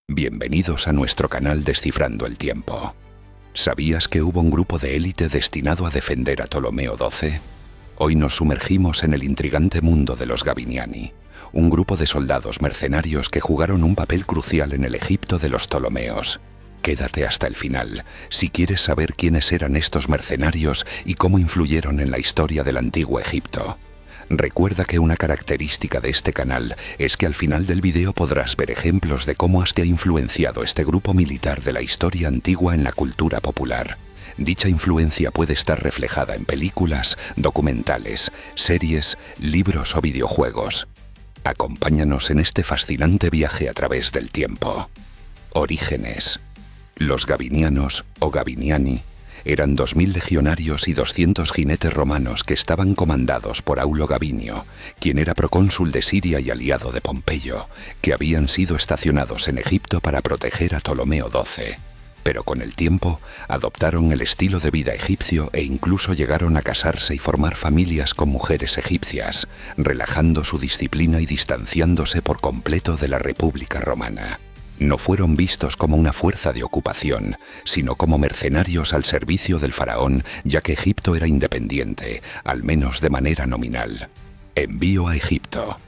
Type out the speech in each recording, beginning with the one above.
Bienvenidos a nuestro canal Descifrando el Tiempo. ¿Sabías que hubo un grupo de élite destinado a defender a Ptolomeo XII? Hoy nos sumergimos en el intrigante mundo de los Gabiniani, un grupo de soldados mercenarios que jugaron un papel crucial en el Egipto de los Ptolomeos. Quédate hasta el final si quieres saber quiénes eran estos mercenarios y cómo influyeron en la historia del antiguo Egipto. Recuerda que una característica de este canal es que al final del video podrás ver ejemplos de cómo ha influenciado este grupo militar de la historia antigua en la cultura popular. Dicha influencia puede estar reflejada en películas, documentales, series, libros o videojuegos. Acompáñanos en este fascinante viaje a través del tiempo. Orígenes. Los Gabinianos, o Gabiniani, eran 2000 legionarios y 200 jinetes romanos que estaban comandados por Aulo Gabinio, quien era procónsul de Siria y aliado de Pompeyo, que habían sido estacionados en Egipto para proteger a Ptolomeo XII. Pero con el tiempo adoptaron el estilo de vida egipcio e incluso llegaron a casarse y formar familias con mujeres egipcias, relajando su disciplina y distanciándose por completo de la República Romana. No fueron vistos como una fuerza de ocupación, sino como mercenarios al servicio del faraón, ya que Egipto era independiente, al menos de manera nominal. Envío a Egipto.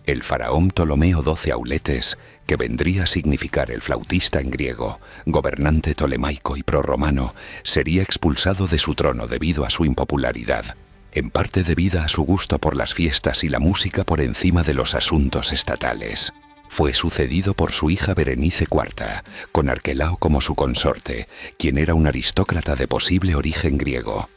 El faraón Ptolomeo XII Auletes, que vendría a significar el flautista en griego, gobernante tolemaico y prorromano, sería expulsado de su trono debido a su impopularidad, en parte debida a su gusto por las fiestas y la música por encima de los asuntos estatales. Fue sucedido por su hija Berenice IV, con Arquelao como su consorte, quien era un aristócrata de posible origen griego.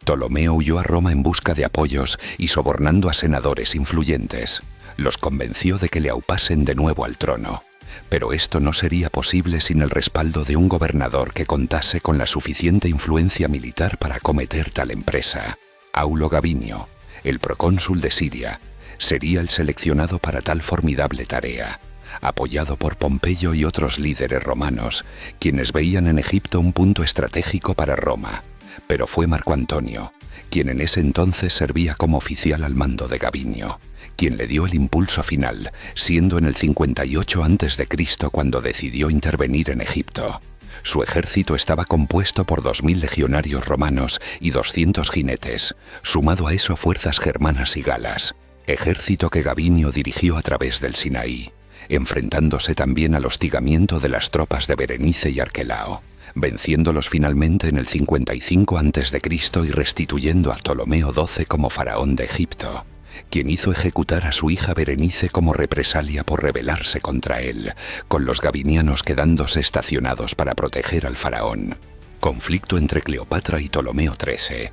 Ptolomeo huyó a Roma en busca de apoyos y sobornando a senadores influyentes. Los convenció de que le aupasen de nuevo al trono. Pero esto no sería posible sin el respaldo de un gobernador que contase con la suficiente influencia militar para acometer tal empresa. Aulo Gabinio, el procónsul de Siria, sería el seleccionado para tal formidable tarea, apoyado por Pompeyo y otros líderes romanos, quienes veían en Egipto un punto estratégico para Roma. Pero fue Marco Antonio, quien en ese entonces servía como oficial al mando de Gabinio, quien le dio el impulso final, siendo en el 58 a.C. cuando decidió intervenir en Egipto. Su ejército estaba compuesto por 2000 legionarios romanos y 200 jinetes, sumado a eso fuerzas germanas y galas, ejército que Gabinio dirigió a través del Sinaí, enfrentándose también al hostigamiento de las tropas de Berenice y Arquelao, venciéndolos finalmente en el 55 a.C. y restituyendo a Ptolomeo XII como faraón de Egipto, quien hizo ejecutar a su hija Berenice como represalia por rebelarse contra él, con los gabinianos quedándose estacionados para proteger al faraón. Conflicto entre Cleopatra y Ptolomeo XIII.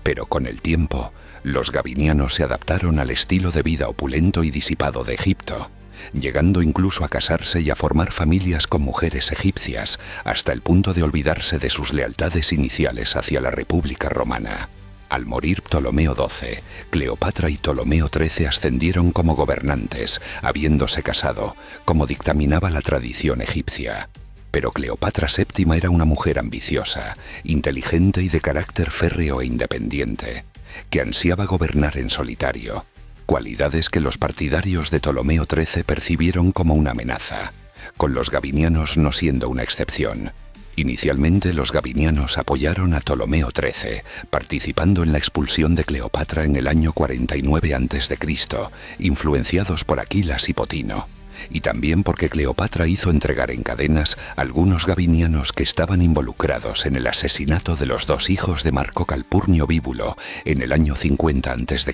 Pero con el tiempo, los gabinianos se adaptaron al estilo de vida opulento y disipado de Egipto, llegando incluso a casarse y a formar familias con mujeres egipcias, hasta el punto de olvidarse de sus lealtades iniciales hacia la República Romana. Al morir Ptolomeo XII, Cleopatra y Ptolomeo XIII ascendieron como gobernantes, habiéndose casado, como dictaminaba la tradición egipcia. Pero Cleopatra VII era una mujer ambiciosa, inteligente y de carácter férreo e independiente, que ansiaba gobernar en solitario, cualidades que los partidarios de Ptolomeo XIII percibieron como una amenaza, con los gabinianos no siendo una excepción. Inicialmente los gabinianos apoyaron a Ptolomeo XIII, participando en la expulsión de Cleopatra en el año 49 a.C., influenciados por Aquilas y Potino, y también porque Cleopatra hizo entregar en cadenas a algunos gabinianos que estaban involucrados en el asesinato de los dos hijos de Marco Calpurnio Bíbulo en el año 50 a.C.,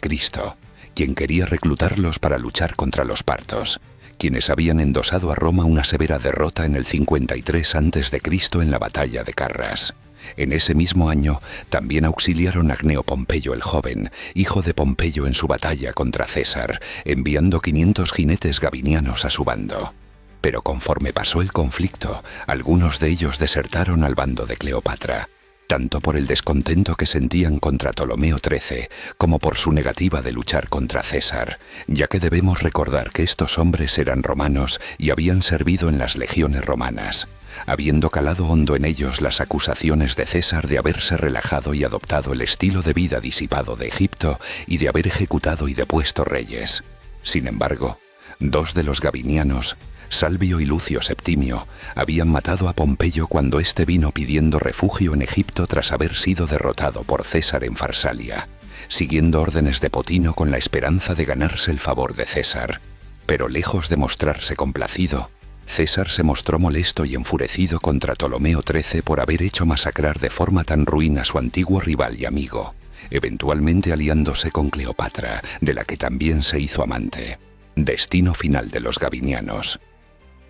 quien quería reclutarlos para luchar contra los partos, quienes habían endosado a Roma una severa derrota en el 53 a.C. en la batalla de Carras. En ese mismo año también auxiliaron a Gneo Pompeyo el joven, hijo de Pompeyo en su batalla contra César, enviando 500 jinetes gabinianos a su bando. Pero conforme pasó el conflicto, algunos de ellos desertaron al bando de Cleopatra, tanto por el descontento que sentían contra Ptolomeo XIII como por su negativa de luchar contra César, ya que debemos recordar que estos hombres eran romanos y habían servido en las legiones romanas, habiendo calado hondo en ellos las acusaciones de César de haberse relajado y adoptado el estilo de vida disipado de Egipto y de haber ejecutado y depuesto reyes. Sin embargo, dos de los gabinianos, Salvio y Lucio Septimio habían matado a Pompeyo cuando éste vino pidiendo refugio en Egipto tras haber sido derrotado por César en Farsalia, siguiendo órdenes de Potino con la esperanza de ganarse el favor de César. Pero lejos de mostrarse complacido, César se mostró molesto y enfurecido contra Ptolomeo XIII por haber hecho masacrar de forma tan ruin a su antiguo rival y amigo, eventualmente aliándose con Cleopatra, de la que también se hizo amante. Destino final de los gabinianos.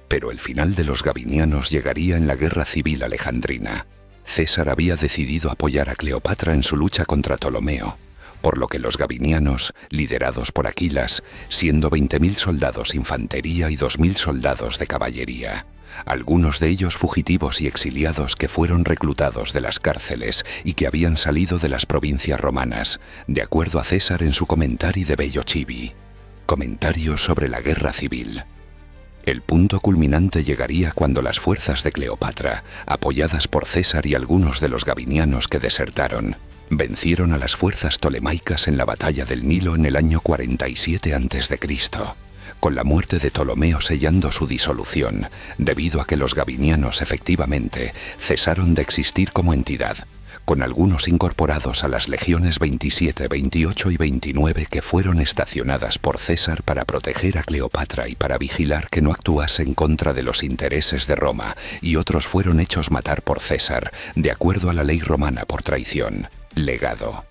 Pero el final de los gabinianos llegaría en la guerra civil alejandrina. César había decidido apoyar a Cleopatra en su lucha contra Ptolomeo, por lo que los gabinianos, liderados por Aquilas, siendo 20.000 soldados infantería y 2.000 soldados de caballería, algunos de ellos fugitivos y exiliados que fueron reclutados de las cárceles y que habían salido de las provincias romanas, de acuerdo a César en su Commentari de Bello Civi. Comentarios sobre la guerra civil. El punto culminante llegaría cuando las fuerzas de Cleopatra, apoyadas por César y algunos de los gabinianos que desertaron, vencieron a las fuerzas ptolemaicas en la batalla del Nilo en el año 47 a.C., con la muerte de Ptolomeo sellando su disolución, debido a que los gabinianos efectivamente cesaron de existir como entidad, con algunos incorporados a las legiones 27, 28 y 29 que fueron estacionadas por César para proteger a Cleopatra y para vigilar que no actuase en contra de los intereses de Roma, y otros fueron hechos matar por César, de acuerdo a la ley romana por traición. Legado.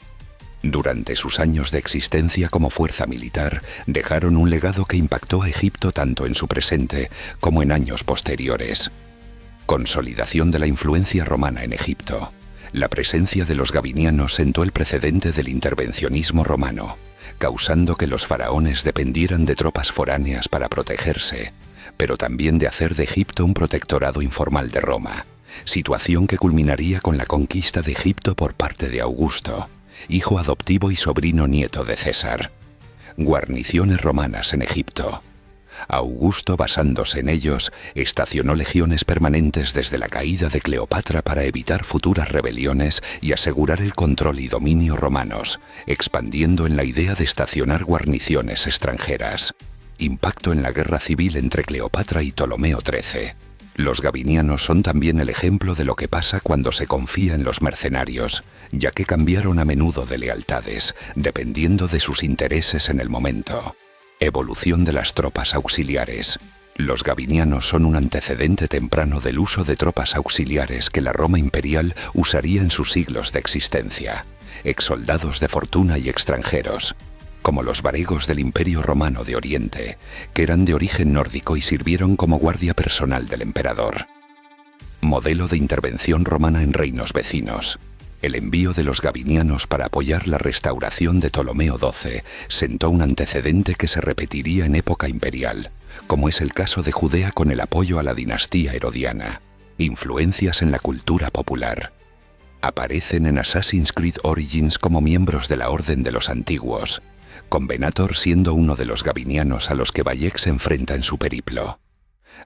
Durante sus años de existencia como fuerza militar, dejaron un legado que impactó a Egipto tanto en su presente como en años posteriores. Consolidación de la influencia romana en Egipto. La presencia de los gabinianos sentó el precedente del intervencionismo romano, causando que los faraones dependieran de tropas foráneas para protegerse, pero también de hacer de Egipto un protectorado informal de Roma, situación que culminaría con la conquista de Egipto por parte de Augusto, hijo adoptivo y sobrino nieto de César. Guarniciones romanas en Egipto. Augusto, basándose en ellos, estacionó legiones permanentes desde la caída de Cleopatra para evitar futuras rebeliones y asegurar el control y dominio romanos, expandiendo en la idea de estacionar guarniciones extranjeras. Impacto en la guerra civil entre Cleopatra y Ptolomeo XIII. Los gabinianos son también el ejemplo de lo que pasa cuando se confía en los mercenarios, ya que cambiaron a menudo de lealtades, dependiendo de sus intereses en el momento. Evolución de las tropas auxiliares. Los gabinianos son un antecedente temprano del uso de tropas auxiliares que la Roma imperial usaría en sus siglos de existencia, exsoldados de fortuna y extranjeros, como los varegos del Imperio Romano de Oriente, que eran de origen nórdico y sirvieron como guardia personal del emperador. Modelo de intervención romana en reinos vecinos. El envío de los gabinianos para apoyar la restauración de Ptolomeo XII sentó un antecedente que se repetiría en época imperial, como es el caso de Judea con el apoyo a la dinastía herodiana. Influencias en la cultura popular. Aparecen en Assassin's Creed Origins como miembros de la Orden de los Antiguos, con Venator siendo uno de los gabinianos a los que Bayek se enfrenta en su periplo.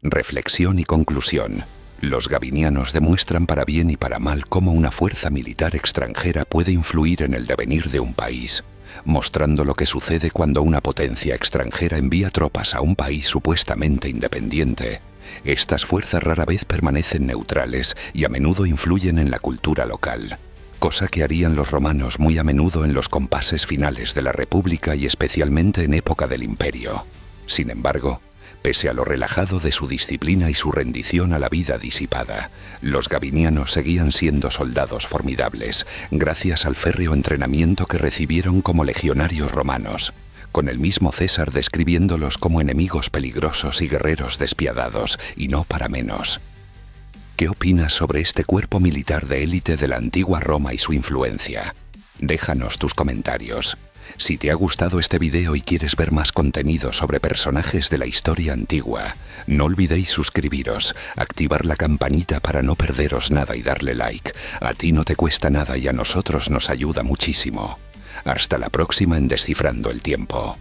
Reflexión y conclusión. Los gabinianos demuestran para bien y para mal cómo una fuerza militar extranjera puede influir en el devenir de un país, mostrando lo que sucede cuando una potencia extranjera envía tropas a un país supuestamente independiente. Estas fuerzas rara vez permanecen neutrales y a menudo influyen en la cultura local, cosa que harían los romanos muy a menudo en los compases finales de la República y especialmente en época del Imperio. Sin embargo, pese a lo relajado de su disciplina y su rendición a la vida disipada, los gabinianos seguían siendo soldados formidables, gracias al férreo entrenamiento que recibieron como legionarios romanos, con el mismo César describiéndolos como enemigos peligrosos y guerreros despiadados, y no para menos. ¿Qué opinas sobre este cuerpo militar de élite de la antigua Roma y su influencia? Déjanos tus comentarios. Si te ha gustado este video y quieres ver más contenido sobre personajes de la historia antigua, no olvidéis suscribiros, activar la campanita para no perderos nada y darle like. A ti no te cuesta nada y a nosotros nos ayuda muchísimo. Hasta la próxima en Descifrando el Tiempo.